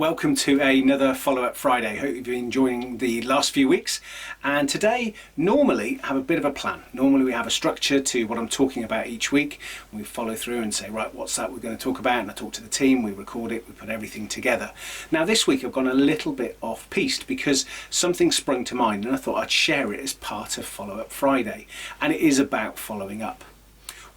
Welcome to another Follow-Up Friday. Hope you've been enjoying the last few weeks. And today, normally, I have a bit of a plan. Normally we have a structure to what I'm talking about each week. We follow through and say, right, what's that we're going to talk about? And I talk to the team, we record it, we put everything together. Now this week I've gone a little bit off-piste because something sprung to mind and I thought I'd share it as part of Follow-Up Friday. And it is about following up.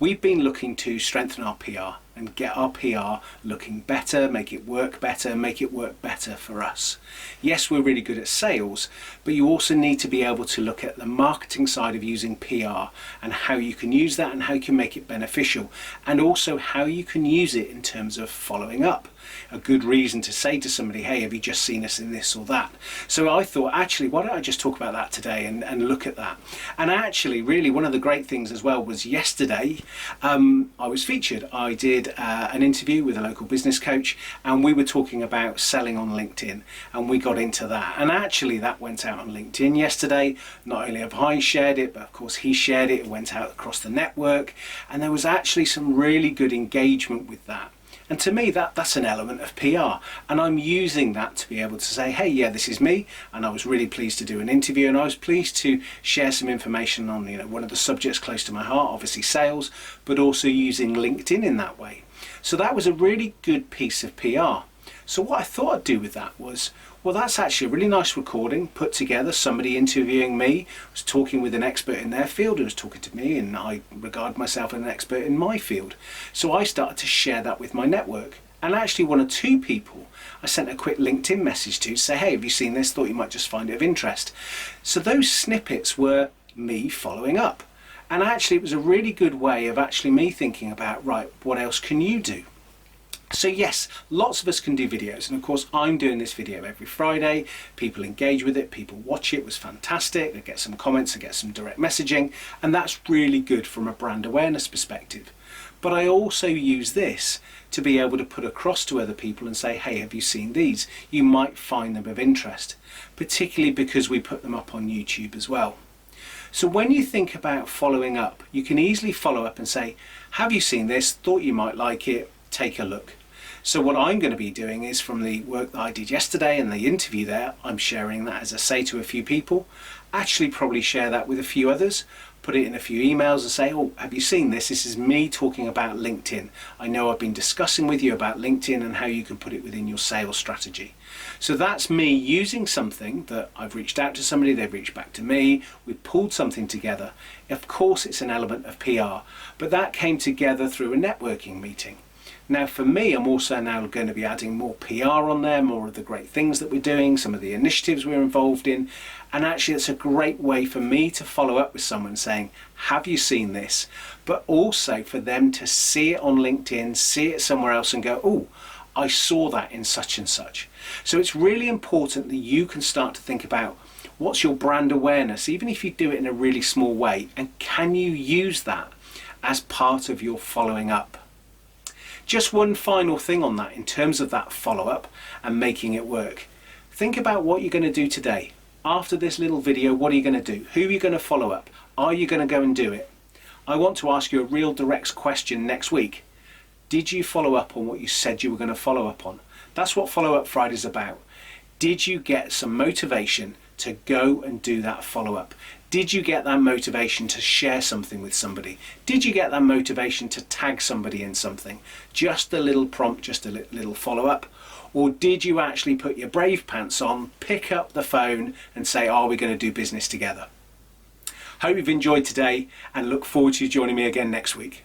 We've been looking to strengthen our PR and get our PR looking better, make it work better for us. Yes, we're really good at sales, but you also need to be able to look at the marketing side of using PR and how you can use that and how you can make it beneficial, and also how you can use it in terms of following up. A good reason to say to somebody, hey, have you just seen us in this or that? So I thought, actually, why don't I just talk about that today and look at that? And actually, really, one of the great things as well was yesterday, I was featured. I did an interview with a local business coach and we were talking about selling on LinkedIn, and we got into that. And actually, that went out on LinkedIn yesterday. Not only have I shared it, but of course he shared it. It went out across the network, and there was actually some really good engagement with that. And to me, that's an element of PR. And I'm using that to be able to say, hey, yeah, this is me. And I was really pleased to do an interview, and I was pleased to share some information on, one of the subjects close to my heart, obviously sales, but also using LinkedIn in that way. So that was a really good piece of PR. So what I thought I'd do with that was, well, that's actually a really nice recording put together, somebody interviewing me, was talking with an expert in their field who was talking to me, and I regard myself as an expert in my field. So I started to share that with my network. And actually one or two people I sent a quick LinkedIn message to say, hey, have you seen this? Thought you might just find it of interest. So those snippets were me following up. And actually it was a really good way of actually me thinking about, right, what else can you do? So yes, lots of us can do videos, and of course I'm doing this video every Friday. People engage with it, people watch it. It was fantastic. I get some comments, I get some direct messaging, and that's really good from a brand awareness perspective. But I also use this to be able to put across to other people and say, hey, have you seen these? You might find them of interest, particularly because we put them up on YouTube as well. So when you think about following up, you can easily follow up and say, have you seen this? Thought you might like it. Take a look. So what I'm going to be doing is, from the work that I did yesterday and the interview there, I'm sharing that, as I say, to a few people. Actually probably share that with a few others, put it in a few emails and say, oh, have you seen this? This is me talking about LinkedIn. I know I've been discussing with you about LinkedIn and how you can put it within your sales strategy. So that's me using something that I've reached out to somebody, they've reached back to me, we've pulled something together. Of course it's an element of PR, but that came together through a networking meeting. Now for me, I'm also now going to be adding more PR on there, more of the great things that we're doing, some of the initiatives we're involved in, and actually it's a great way for me to follow up with someone saying, have you seen this? But also for them to see it on LinkedIn, see it somewhere else and go, oh, I saw that in such and such. So it's really important that you can start to think about what's your brand awareness, even if you do it in a really small way, and can you use that as part of your following up? Just one final thing on that in terms of that follow-up and making it work. Think about what you're going to do today. After this little video, what are you going to do? Who are you going to follow up? Are you going to go and do it? I want to ask you a real direct question next week. Did you follow up on what you said you were going to follow up on? That's what Follow-Up Friday is about. Did you get some motivation to go and do that follow-up? Did you get that motivation to share something with somebody? Did you get that motivation to tag somebody in something? Just a little prompt, just a little follow-up? Or did you actually put your brave pants on, pick up the phone and say, are we going to do business together? Hope you've enjoyed today and look forward to you joining me again next week.